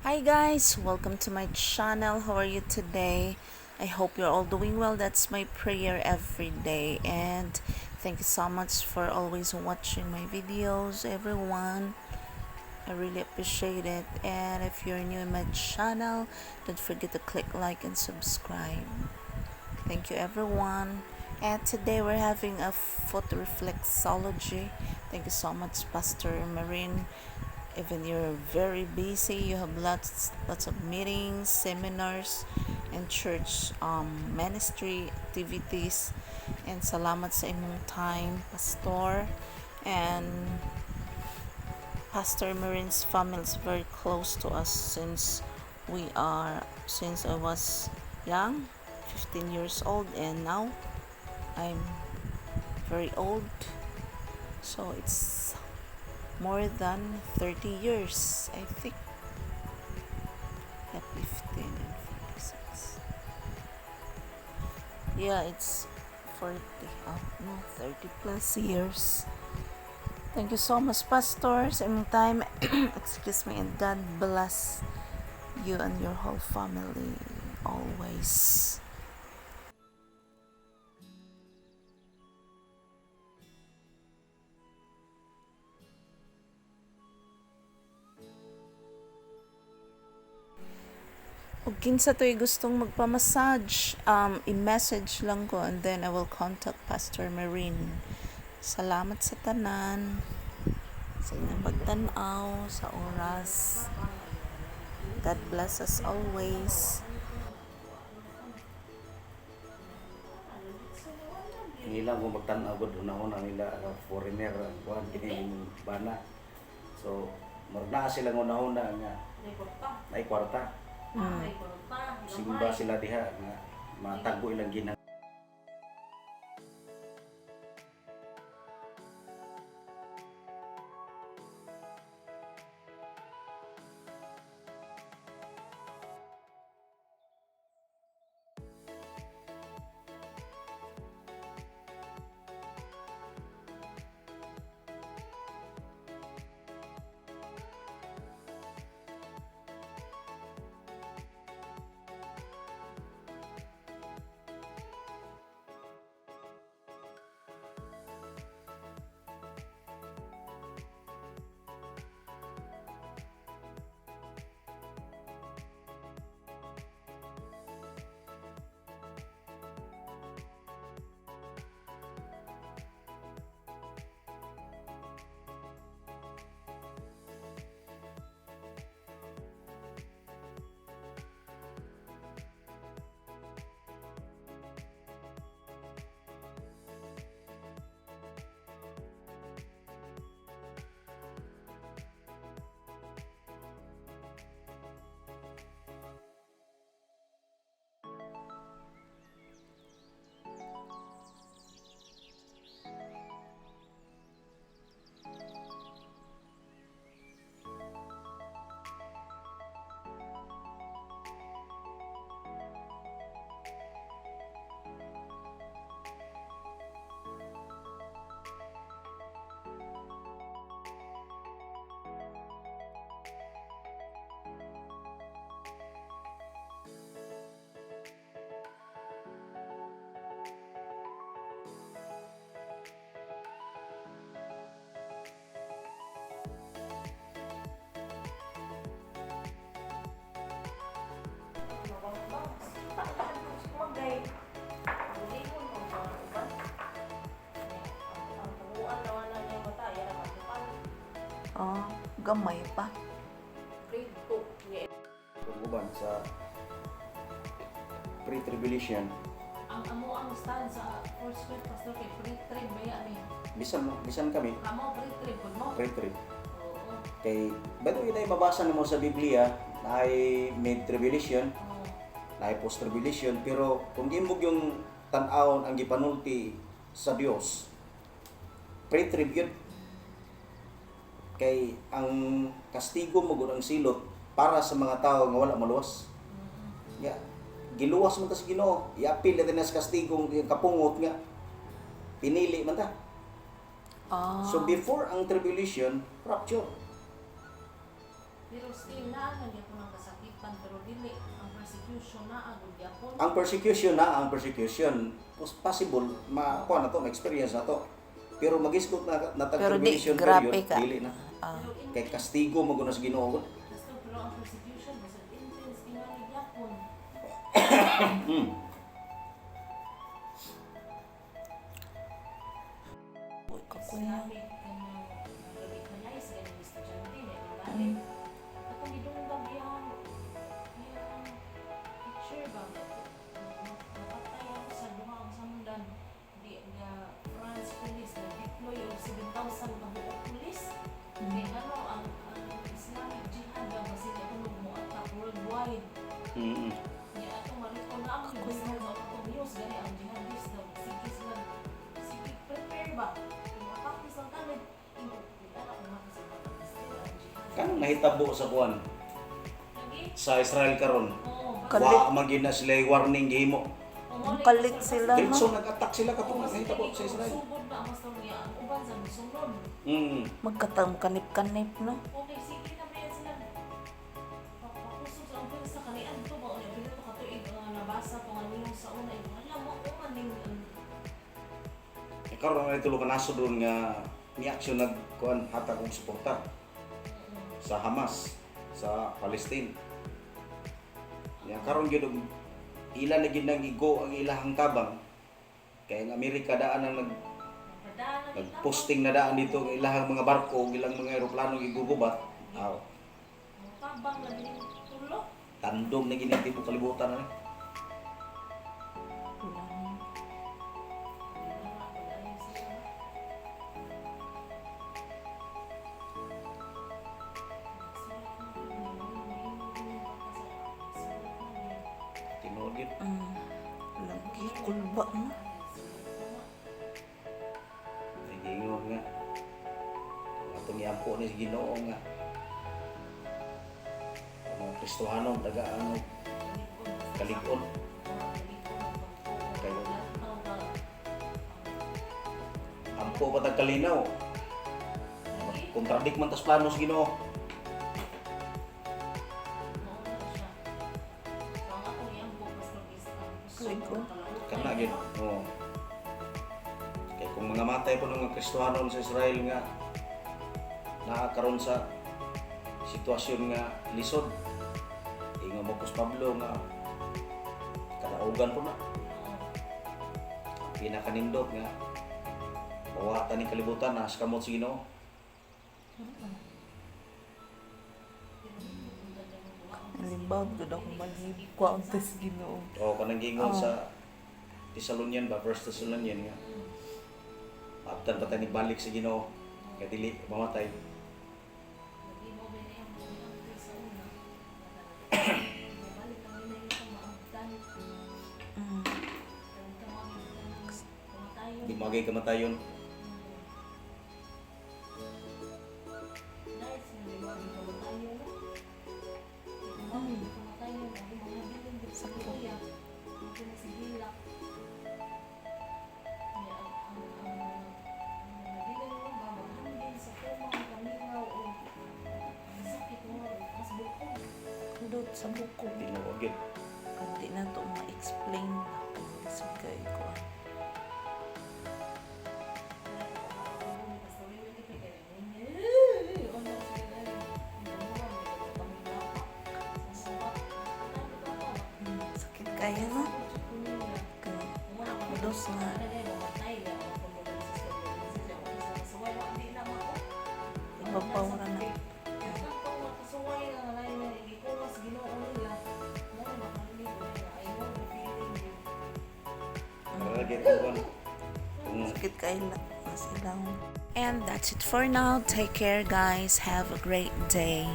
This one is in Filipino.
Hi guys, welcome to my channel. How are you today? I hope you're all doing well. That's my prayer every day. And thank you so much for always watching my videos, everyone. I really appreciate it. And if you're new in my channel, don't forget to click like and subscribe. Thank you everyone. And today we're having a foot reflexology. Thank you so much, Pastor Marine. Even you're very busy, you have lots of meetings, seminars, and church ministry activities. And salamat sa imong time, Pastor. And Pastor Marine's family is very close to us since I was young, 15 years old, and now I'm very old. So it's more than 30 years, I think. At 15 and 46. Yeah, it's 40. Oh, no, 30 plus years. Thank you so much, pastors, and time. Excuse me, and God bless you and your whole family always. Ug kinsa to'y gustong magpa-massage, i-message lang ko and then I will contact Pastor Marine. Salamat sa tanan, sa inyong pagtanaw, sa oras. God bless us always. Nila mo magtan-aw gud una-una nila foreigner kuan kini bana. So marna sila una-una nga nay kwarta. Simba sila diha nga matagbo ilang ginang. Oh, gamay pa. Uban sa pre-tribulation Ang amo ang stand sa Foursquare Pastor kay pre-trib maya ni. bisan kami Amo pre-trib pud mo. pre-trib Oo. kay bato yun ay mabasa nimo sa Biblia na ay mid-tribulation Oo. na post-tribulation, pero kung imog yung tan-awon ang gipanulti sa Dios, pre-trib yun. Kay ang kastigo mo gud ang silot para sa mga tao nga wala maluwas. Ya, giluwas man ta sa Ginoo, iapil natin na sa kastigong kapungot nga pinili man ta. Oh. So before ang tribulation, rapture. Pero still na ako ng kasakitan pero dili ang persecution na agud gyapon. Ang persecution possible makuha na to, ma-experience na to. Pero mag-isgot na Pero di, tribulation grabe period, ka. dili na. Ah, Kay kastigo mo guna sa Ginoo. Gusto pero ang persecution was intense tingali gyapon. uy, kakuya. Sinabi kanang recognize ganing estudyante na ibalik. Atong gidunggan iyang teacher ba napatay ako sa duha ang samdan di nga France police na deploy og 7,000 ka buok police. Kaya ano ang Islamic Jihad ba sila kunog mo attack worldwide. Niya atong marito na ang gusto na atong news gani ang jihadist daw sige sila sige prepare ba kung mapakis ang kanid imo anak ko man sa still ang jihad. Kanang nahitabo sa kuan Lagi? sa Israel karon. Oo. Kalit. Wa man gina sila warning gihimo. Ang kalit sila, no? So nag-attack sila katong nahitabo sa Israel. Sugod na ang storya ang uban sa musunod. Magkatang kanip-kanip, no? Okay, sige na ba yan sila? Pakusog sa umpil sa kanian to ba? Unya, pila to katuig nabasa ko nga news sa una. Alam mo, ako man ning Karon na tulo ka naso doon nga ni action nagkuan hatag og suporta sa Hamas sa Palestine. Ya karon gyud og ila na gyud nang igo ang ilahang tabang kay ang Amerika daan ang nagposting na daan dito ang ilahang mga barko ug ilang mga eroplano gigugubat. Aw, tabang na din tulo. tandom na gini tibuok kalibutan na. Tinuod gyud. Lagi, kulba, no? Nagingon nga. Atong iampo ni sa Ginoo nga. Ang mga Kristohanong tagaan og kalig-on. Kayo. Ampo pa tag kalinaw. Kontradik man tas plano sa Ginoo. Kana gyud. Oo. Kay kung mga matay po ng mga Kristohanon sa Israel nga nakakaroon sa sitwasyon nga lisod. Ingon mo Pus Pablo nga kadaugan po na. Pinakanindot nga mawatan ni kalibutan na sa kamot sa Ginoo. Alimbag, doon ako malibwa ang tas Ginoo. O kanang gingon sa Thessalonian ba, First Thessalonian nga. Aptan pa tayo ni balik sa Ginoo kaya dili mamatay. Di magay kamatayon. Dot sa buko. Tinuod gyud. Hindi na to ma-explain na kung isugay ko. Sakit kaya, no? Dos nga. Ibabawra na. Sakit kaya mas ilang. And that's it for now. Take care, guys. Have a great day.